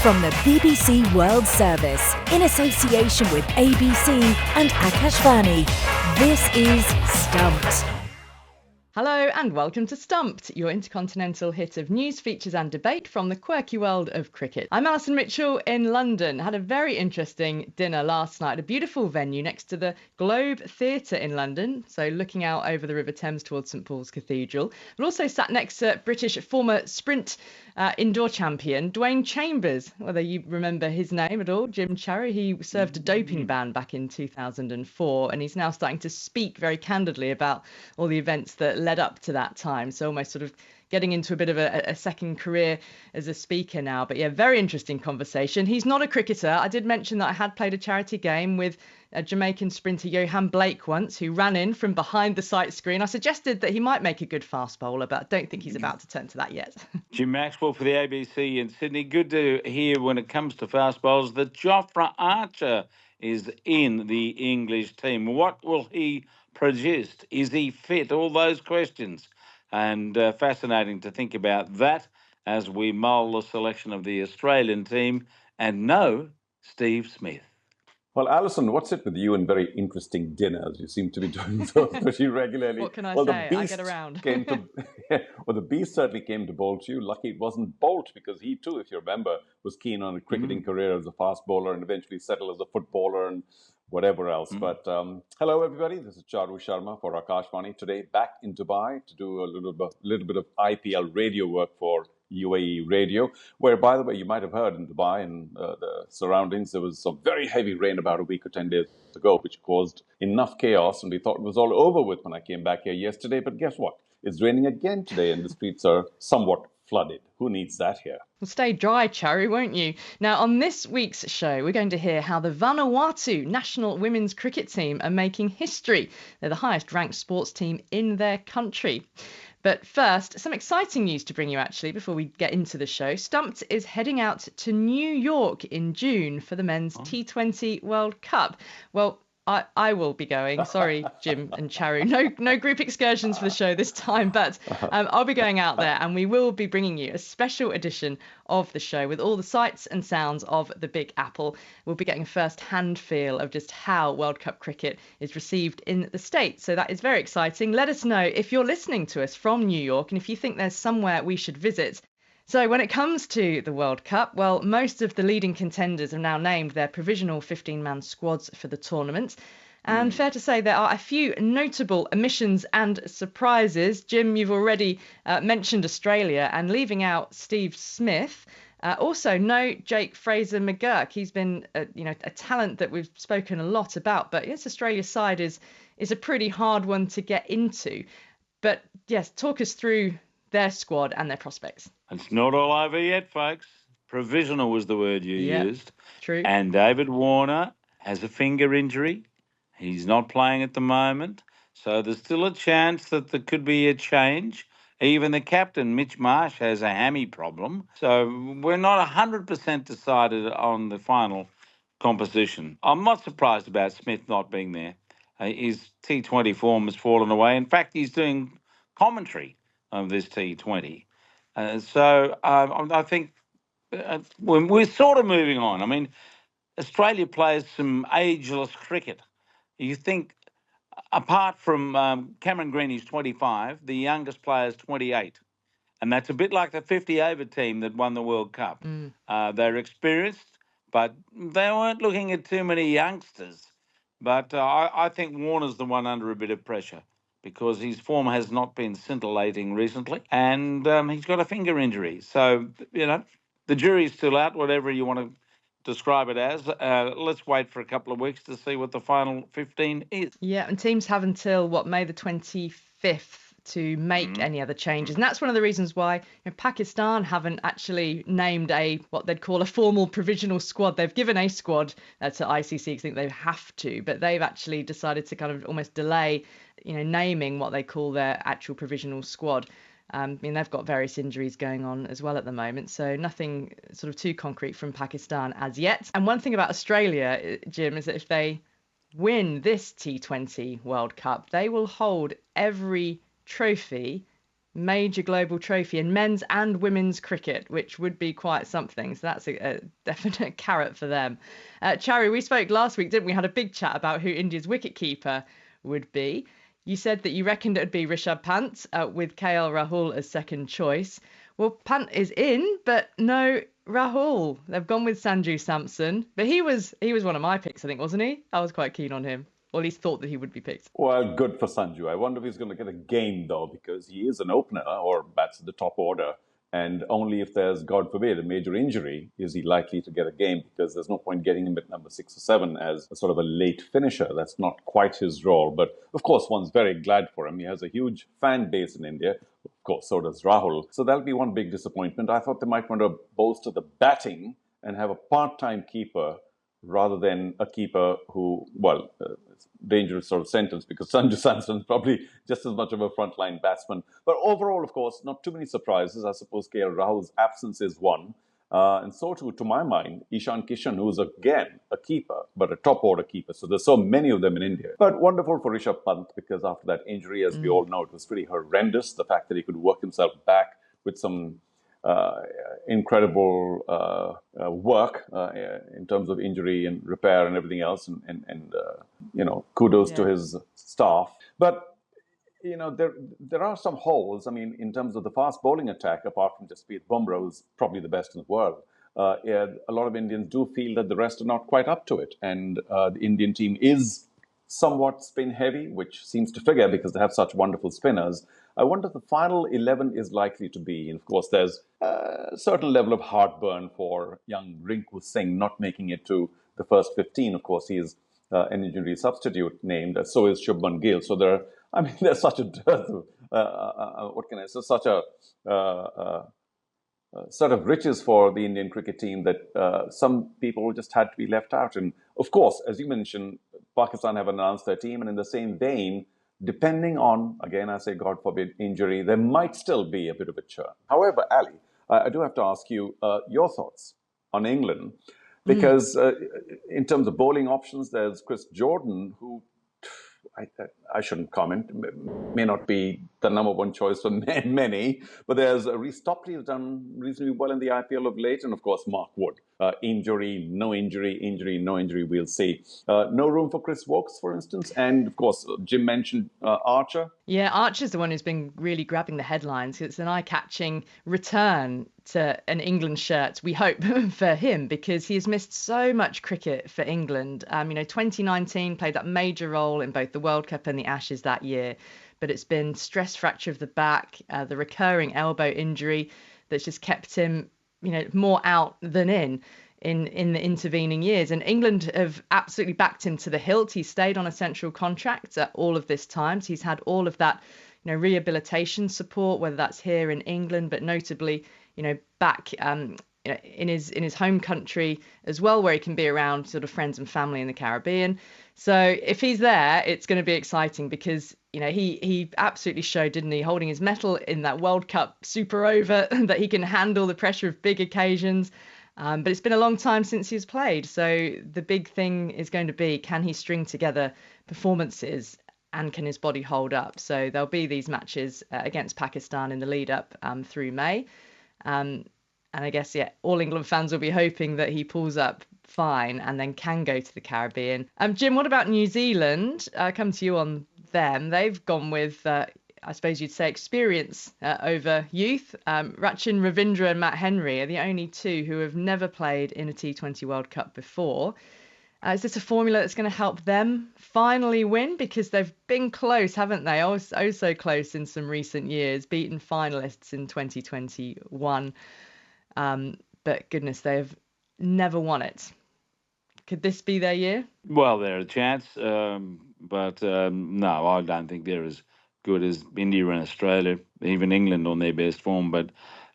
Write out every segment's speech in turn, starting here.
From the BBC World Service, in association with ABC and Akashvani, this is Stumped. Hello and welcome to Stumped, your intercontinental hit of news, features and debate from the quirky world of cricket. I'm Alison Mitchell in London. Had a very interesting dinner last night at a beautiful venue next to the Globe Theatre in London, so looking out over the River Thames towards St Paul's Cathedral. But also sat next to British former sprint indoor champion Dwayne Chambers, whether you remember his name at all, Jim Cherry. He served a doping ban back in 2004 and he's now starting to speak very candidly about all the events that led up to that time, so almost sort of getting into a bit of a second career as a speaker now. But yeah, very interesting conversation. He's not a cricketer. I did mention that I had played a charity game with a Jamaican sprinter Johan Blake once, who ran in from behind the sight screen. I suggested that he might make a good fast bowler, but I don't think he's about to turn to that yet. Jim Maxwell for the ABC in Sydney. Good to hear when it comes to fast bowlers that Jofra Archer is in the English team. What will he produce? Is he fit? All those questions. And fascinating to think about that as we mull the selection of the Australian team and know Steve Smith. Well, Alison, what's it with you and very interesting dinners? You seem to be doing those pretty regularly. What can I say? I get around. The Beast certainly came to bowl to you. Lucky it wasn't Bolt, because he too, if you remember, was keen on a cricketing career as a fast bowler and eventually settled as a footballer and whatever else. But hello, everybody. This is Charu Sharma for Akashvani. Today, back in Dubai to do a little bit of IPL radio work for UAE Radio, where, by the way, you might have heard in Dubai and the surroundings, there was some very heavy rain about a week or 10 days ago, which caused enough chaos, and we thought it was all over with when I came back here yesterday. But guess what? It's raining again today, and the streets are somewhat flooded. Who needs that here? Well, stay dry, Cherry, won't you? Now, on this week's show, we're going to hear how the Vanuatu national women's cricket team are making history. They're the highest-ranked sports team in their country. But first, some exciting news to bring you, actually, before we get into the show. Stumped is heading out to New York in June for the men's T20 World Cup. Well, I will be going. Sorry, Jim and Charu. No group excursions for the show this time, but I'll be going out there and we will be bringing you a special edition of the show with all the sights and sounds of the Big Apple. We'll be getting a first-hand feel of just how World Cup cricket is received in the States. So that is very exciting. Let us know if you're listening to us from New York and if you think there's somewhere we should visit. So when it comes to the World Cup, well, most of the leading contenders have now named their provisional 15-man squads for the tournament. And fair to say there are a few notable omissions and surprises. Jim, you've already mentioned Australia, and leaving out Steve Smith. Also, no Jake Fraser-McGurk. He's been a talent that we've spoken a lot about, but yes, Australia's side is a pretty hard one to get into. But yes, talk us through their squad and their prospects. It's not all over yet, folks. Provisional was the word you used. True. And David Warner has a finger injury. He's not playing at the moment. So there's still a chance that there could be a change. Even the captain, Mitch Marsh, has a hammy problem. So we're not 100% decided on the final composition. I'm not surprised about Smith not being there. His T20 form has fallen away. In fact, he's doing commentary of this T20. So I think we're sort of moving on. I mean, Australia plays some ageless cricket. You think, apart from Cameron Green, who's 25, the youngest player is 28. And that's a bit like the 50-over team that won the World Cup. They're experienced, but they weren't looking at too many youngsters. But I think Warner's the one under a bit of pressure, because his form has not been scintillating recently, and he's got a finger injury. So, the jury's still out, whatever you want to describe it as. Let's wait for a couple of weeks to see what the final 15 is. Yeah, and teams have until, May the 25th to make any other changes. And that's one of the reasons why Pakistan haven't actually named what they'd call a formal provisional squad. They've given a squad to ICC because I think they have to, but they've actually decided to kind of almost delay, naming what they call their actual provisional squad. They've got various injuries going on as well at the moment, so nothing sort of too concrete from Pakistan as yet. And one thing about Australia, Jim, is that if they win this T20 World Cup, they will hold every trophy major global trophy in men's and women's cricket, which would be quite something. So that's a definite carrot for them. Chari, we spoke last week, didn't we? Had a big chat about who India's wicketkeeper would be. You said that you reckoned it would be Rishabh Pant with KL Rahul as second choice. Well, Pant is in, but no Rahul. They've gone with Sanju Samson, but he was one of my picks, I think, wasn't he? I was quite keen on him. Or at least thought that he would be picked. Well, good for Sanju. I wonder if he's going to get a game, though, because he is an opener or bats at the top order. And only if there's, God forbid, a major injury is he likely to get a game, because there's no point getting him at number 6 or 7 as a sort of a late finisher. That's not quite his role. But of course, one's very glad for him. He has a huge fan base in India. Of course, so does Rahul. So that'll be one big disappointment. I thought they might want to bolster the batting and have a part-time keeper rather than a keeper who, well, it's a dangerous sort of sentence because Sanju Samson is probably just as much of a frontline batsman. But overall, of course, not too many surprises. I suppose KL Rahul's absence is one. And so too, to my mind, Ishan Kishan, who is again a keeper, but a top order keeper. So there's so many of them in India. But wonderful for Rishabh Pant, because after that injury, as we all know, it was pretty horrendous. The fact that he could work himself back with some incredible work in terms of injury and repair and everything else, and kudos to his staff. But there are some holes. I mean, in terms of the fast bowling attack, apart from Jasprit Bumrah, who's probably the best in the world, a lot of Indians do feel that the rest are not quite up to it, and the Indian team is somewhat spin heavy, which seems to figure because they have such wonderful spinners. I wonder if the final 11 is likely to be. And of course, there's a certain level of heartburn for young Rinku Singh not making it to the first 15. Of course, he is an injury substitute named. So is Shubman Gill. So there's such a dearth of, such a sort of riches for the Indian cricket team that some people just had to be left out. And of course, as you mentioned, Pakistan have announced their team, and in the same vein, depending on, again, I say, God forbid, injury, there might still be a bit of a churn. However, Ali, I do have to ask you your thoughts on England, because in terms of bowling options, there's Chris Jordan, who I shouldn't comment, may not be the number one choice for many, but there's Reece Topley who's done reasonably well in the IPL of late, and of course Mark Wood. Injury, no injury, we'll see. No room for Chris Woakes, for instance, and of course Jim mentioned Archer. Yeah, Archer's the one who's been really grabbing the headlines. It's an eye-catching return to an England shirt, we hope, for him, because he has missed so much cricket for England. 2019 played that major role in both the World Cup and the Ashes that year, but it's been stress fracture of the back, the recurring elbow injury that's just kept him, more out than in the intervening years. And England have absolutely backed him to the hilt. He stayed on a central contract all of this time. So he's had all of that, rehabilitation support, whether that's here in England, but notably, back in his home country as well, where he can be around sort of friends and family in the Caribbean. So if he's there, it's going to be exciting because, he absolutely showed, didn't he, holding his medal in that World Cup super over, that he can handle the pressure of big occasions. But it's been a long time since he's played. So the big thing is going to be, can he string together performances and can his body hold up? So there'll be these matches against Pakistan in the lead up through May. And I guess, all England fans will be hoping that he pulls up fine and then can go to the Caribbean. Jim, what about New Zealand? Come to you on them. They've gone with, I suppose you'd say, experience over youth. Rachin Ravindra and Matt Henry are the only two who have never played in a T20 World Cup before. Is this a formula that's going to help them finally win? Because they've been close, haven't they? Oh, so close in some recent years, beaten finalists in 2021. But goodness, they've never won it. Could this be their year? Well, there's a chance, but no, I don't think they're as good as India and Australia, even England on their best form. But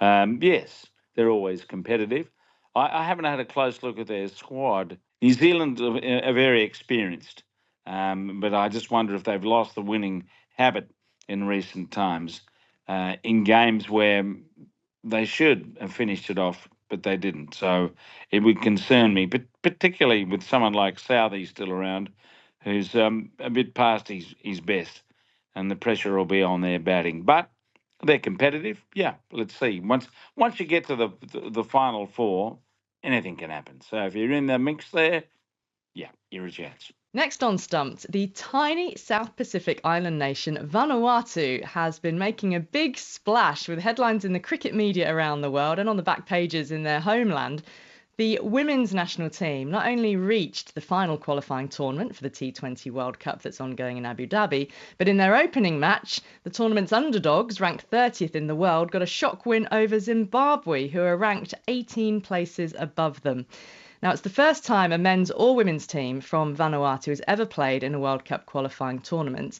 yes, they're always competitive. I haven't had a close look at their squad. New Zealand are very experienced, but I just wonder if they've lost the winning habit in recent times in games where they should have finished it off, but they didn't. So it would concern me, but particularly with someone like Southee still around, who's a bit past his best, and the pressure will be on their batting. But They're competitive. Yeah, let's see. Once you get to the final four, anything can happen. So if you're in the mix there, yeah, you're a chance. Next on Stumped, the tiny South Pacific island nation Vanuatu has been making a big splash with headlines in the cricket media around the world and on the back pages in their homeland. The women's national team not only reached the final qualifying tournament for the T20 World Cup that's ongoing in Abu Dhabi, but in their opening match, the tournament's underdogs, ranked 30th in the world, got a shock win over Zimbabwe, who are ranked 18 places above them. Now, it's the first time a men's or women's team from Vanuatu has ever played in a World Cup qualifying tournament.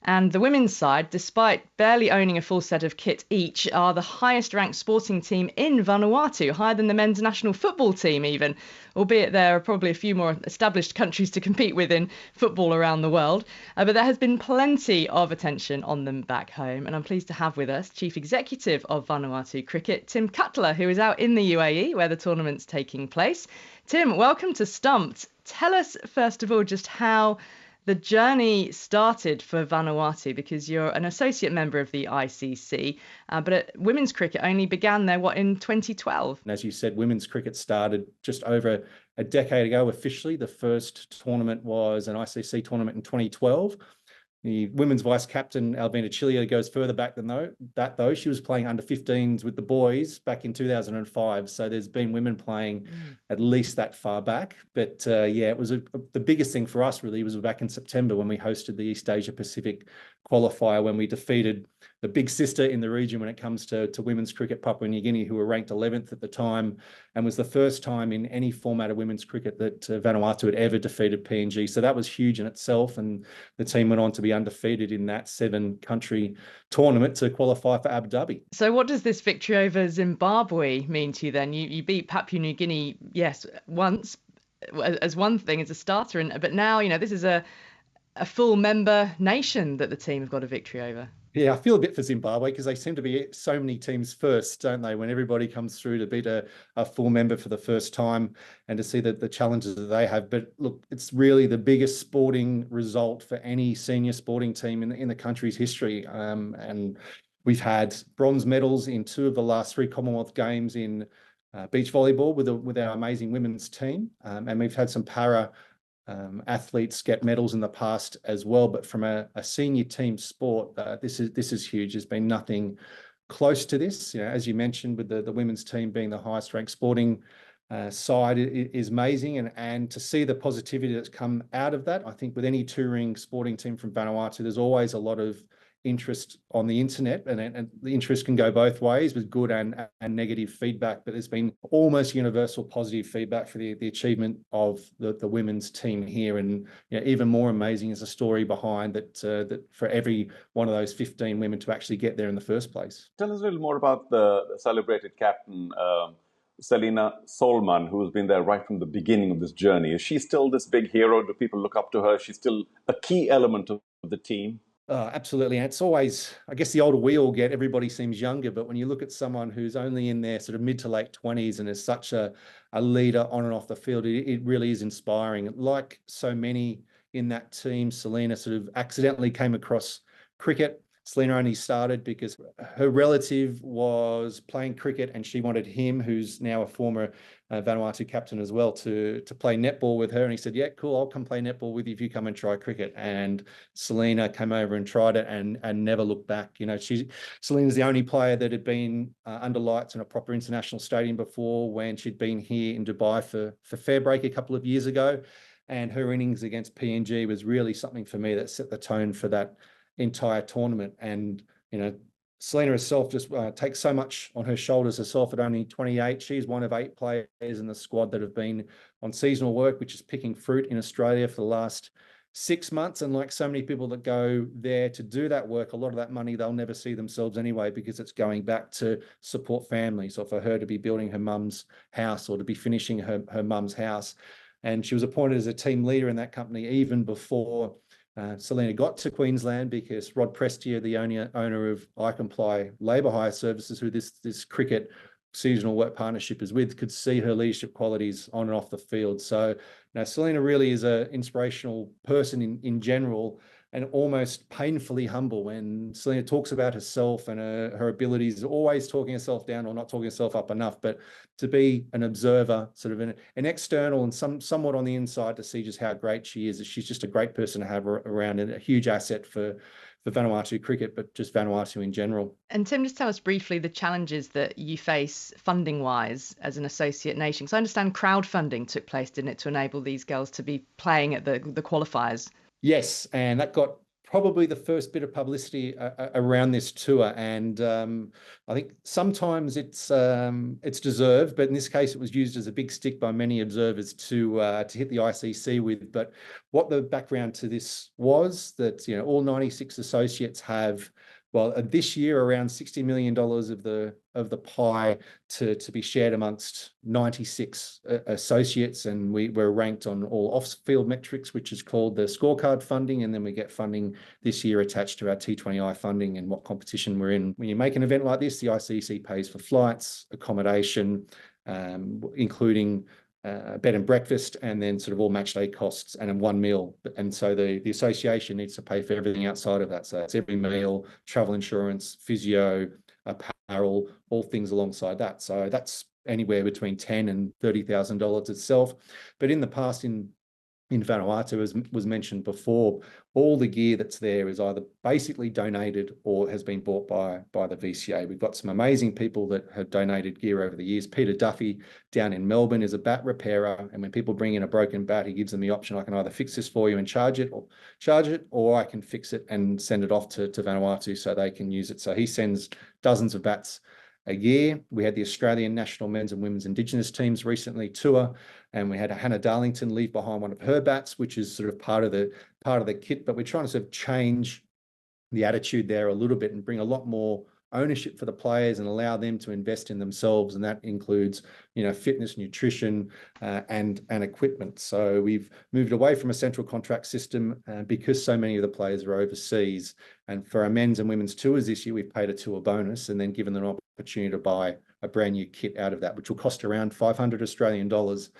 And the women's side, despite barely owning a full set of kit each, are the highest ranked sporting team in Vanuatu, higher than the men's national football team even, albeit there are probably a few more established countries to compete with in football around the world. But there has been plenty of attention on them back home, and I'm pleased to have with us Chief Executive of Vanuatu Cricket, Tim Cutler, who is out in the UAE where the tournament's taking place. Tim, welcome to Stumped. Tell us, first of all, just how the journey started for Vanuatu, because you're an associate member of the ICC, but women's cricket only began there, in 2012? And as you said, women's cricket started just over a decade ago officially. The first tournament was an ICC tournament in 2012. The women's vice captain, Alvina Chilia, goes further back than that, though. She was playing under 15s with the boys back in 2005. So there's been women playing at least that far back. But it was the biggest thing for us really was back in September when we hosted the East Asia Pacific qualifier, when we defeated the big sister in the region when it comes to women's cricket, Papua New Guinea, who were ranked 11th at the time, and was the first time in any format of women's cricket that Vanuatu had ever defeated PNG. So that was huge in itself, and the team went on to be undefeated in that 7-country tournament to qualify for Abu Dhabi. So what does this victory over Zimbabwe mean to you then? You beat Papua New Guinea, yes, once, as one thing, as a starter, but now, this is a full member nation that the team have got a victory over. Yeah, I feel a bit for Zimbabwe because they seem to be so many teams first, don't they? When everybody comes through to beat a full member for the first time and to see the challenges that they have. But look, it's really the biggest sporting result for any senior sporting team in the country's history. And we've had bronze medals in 2 of the last 3 Commonwealth Games in beach volleyball with our amazing women's team. And we've had some para athletes get medals in the past as well, but from a senior team sport, this is huge. There's been nothing close to this. As you mentioned, with the women's team being the highest ranked sporting side is amazing, and to see the positivity that's come out of that. I think with any touring sporting team from Vanuatu, there's always a lot of interest on the internet, and the interest can go both ways with good and negative feedback, but there's been almost universal positive feedback for the achievement of the women's team here. And even more amazing is the story behind that for every one of those 15 women to actually get there in the first place. Tell us a little more about the celebrated captain, Selina Solman, who's been there right from the beginning of this journey. Is she still this big hero? Do people look up to her? She's still a key element of the team. Absolutely. And it's always, I guess the older we all get, everybody seems younger. But when you look at someone who's only in their sort of mid to late 20s and is such a leader on and off the field, it really is inspiring. Like so many in that team, Selina sort of accidentally came across cricket. Selina only started because her relative was playing cricket and she wanted him, who's now a former Vanuatu captain as well, to play netball with her. And he said, yeah, cool, I'll come play netball with you if you come and try cricket. And Selina came over and tried it and never looked back. Selina's the only player that had been under lights in a proper international stadium before, when she'd been here in Dubai for fair break a couple of years ago. And her innings against PNG was really something for me that set the tone for that entire tournament. And Selina herself just takes so much on her shoulders herself at only 28. She's one of 8 players in the squad that have been on seasonal work, which is picking fruit in Australia for the last 6 months. And like so many people that go there to do that work, a lot of that money they'll never see themselves anyway, because it's going back to support families, or for her to be building her mum's house, or to be finishing her mum's house. And she was appointed as a team leader in that company even before Selina got to Queensland, because Rod Prestia, the owner of I Comply Labour Hire Services, who this cricket seasonal work partnership is with, could see her leadership qualities on and off the field. So Selina really is an inspirational person in general, and almost painfully humble when Selena talks about herself and her abilities, always talking herself down or not talking herself up enough. But to be an observer, sort of an external and somewhat on the inside, to see just how great she is. She's just a great person to have around, and a huge asset for Vanuatu cricket, but just Vanuatu in general. And Tim, just tell us briefly the challenges that you face funding-wise as an associate nation. Because I understand crowdfunding took place, didn't it, to enable these girls to be playing at the qualifiers? Yes, and that got probably the first bit of publicity around this tour, and I think sometimes it's deserved, but in this case it was used as a big stick by many observers to hit the ICC with. But what the background to this was, that all 96 associates have, well, this year around $60 million of the pie to be shared amongst 96 associates, and we're ranked on all off-field metrics, which is called the scorecard funding, and then we get funding this year attached to our T20I funding and what competition we're in. When you make an event like this, the ICC pays for flights, accommodation, including bed and breakfast, and then sort of all match day costs and one meal. And so the association needs to pay for everything outside of that. So it's every meal, travel insurance, physio, apparel, all things alongside that. So that's anywhere between $10,000 and $30,000 itself. But in the past, in Vanuatu, as was mentioned before, all the gear that's there is either basically donated or has been bought by the VCA. We've got some amazing people that have donated gear over the years. Peter Duffy down in Melbourne is a bat repairer, and when people bring in a broken bat, he gives them the option: I can either fix this for you and charge it, or I can fix it and send it off to Vanuatu so they can use it. So he sends dozens of bats a year. We had the Australian national men's and women's Indigenous teams recently tour, and we had Hannah Darlington leave behind one of her bats, which is sort of part of the kit. But we're trying to sort of change the attitude there a little bit and bring a lot more ownership for the players and allow them to invest in themselves, and that includes fitness, nutrition, and equipment. So we've moved away from a central contract system because so many of the players are overseas. And for our men's and women's tours this year, we've paid a tour bonus and then given them an opportunity to buy a brand new kit out of that, which will cost around 500 Australian dollars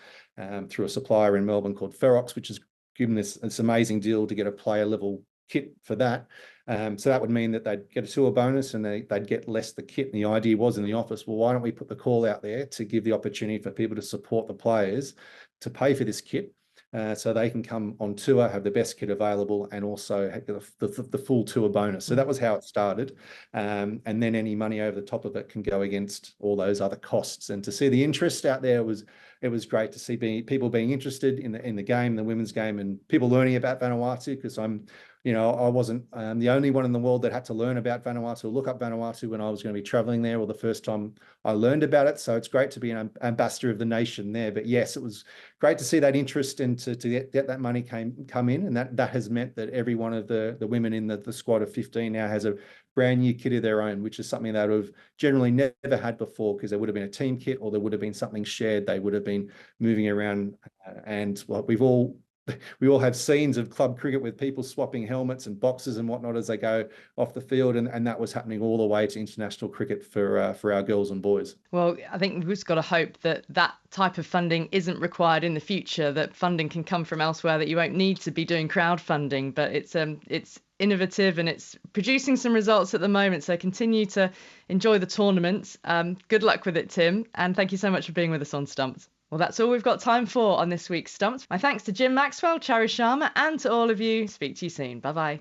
through a supplier in Melbourne called Ferox, which has given this amazing deal to get a player level kit for that. So that would mean that they'd get a tour bonus and they'd get less the kit. And the idea was in the office, well, why don't we put the call out there to give the opportunity for people to support the players to pay for this kit, so they can come on tour, have the best kit available, and also have the full tour bonus. So that was how it started. And then any money over the top of it can go against all those other costs. And to see the interest out there it was great to see people being interested in the game, the women's game, and people learning about Vanuatu, because I wasn't the only one in the world that had to learn about Vanuatu, look up Vanuatu when I was going to be traveling there, or the first time I learned about it. So it's great to be an ambassador of the nation there. But yes, it was great to see that interest and to get that money come in. And that has meant that every one of the women in the squad of 15 now has a brand new kit of their own, which is something they would have generally never had before, because there would have been a team kit or there would have been something shared. They would have been moving around, and we all have scenes of club cricket with people swapping helmets and boxes and whatnot as they go off the field, and that was happening all the way to international cricket for our girls and boys. Well, I think we've just got to hope that type of funding isn't required in the future, that funding can come from elsewhere, that you won't need to be doing crowdfunding. But it's innovative and it's producing some results at the moment. So continue to enjoy the tournament. Good luck with it, Tim. And thank you so much for being with us on Stumped. Well, that's all we've got time for on this week's Stumped. My thanks to Jim Maxwell, Charu Sharma, and to all of you. Speak to you soon. Bye-bye.